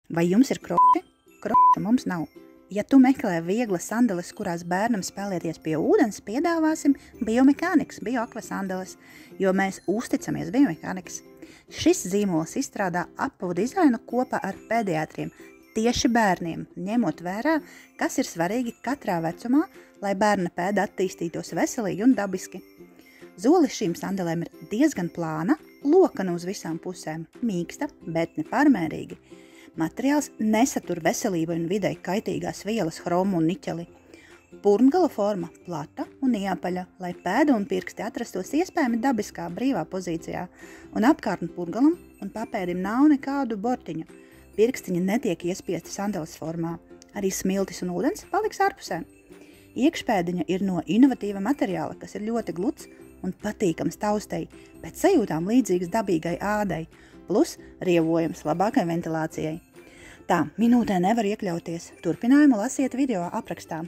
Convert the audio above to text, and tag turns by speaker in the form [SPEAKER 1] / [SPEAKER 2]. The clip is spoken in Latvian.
[SPEAKER 1] Vai jums ir kroķi? Kroķa mums nav. Ja tu meklē vieglas sandeles, kurās bērnam spēlēties pie ūdens, piedāvāsim biomehānikas, bioakvasandeles, jo mēs uzticamies biomehānikas. Šis zīmols izstrādā apavu dizainu kopā ar pediatriem, tieši bērniem, ņemot vērā, kas ir svarīgi katrā vecumā, lai bērna pēda attīstītos veselīgi un dabiski. Zoli šīm sandelēm ir diezgan plāna, lokana uz visām pusēm, mīksta, bet ne pārmērīgi. Materiāls nesatur veselībai un videi kaitīgās vielas, hromu un niķeli. Purngala forma plata un iepaļa, lai pēda un pirksti atrastos iespējami dabiskā brīvā pozīcijā, un apkārtni purgalam un papēdim nav nekādu bortiņu. Pirkstiņi netiek iespiesti sandeles formā, arī smiltis un ūdens paliks ārpusē. Iekšpēdiņa ir no inovatīva materiāla, kas ir ļoti gluds un patīkams taustei, pēc sajūtām līdzīgas dabīgai ādai, plus rievojums labākai ventilācijai. Tā, minūtē nevar iekļauties. Turpinājumu lasiet video aprakstā.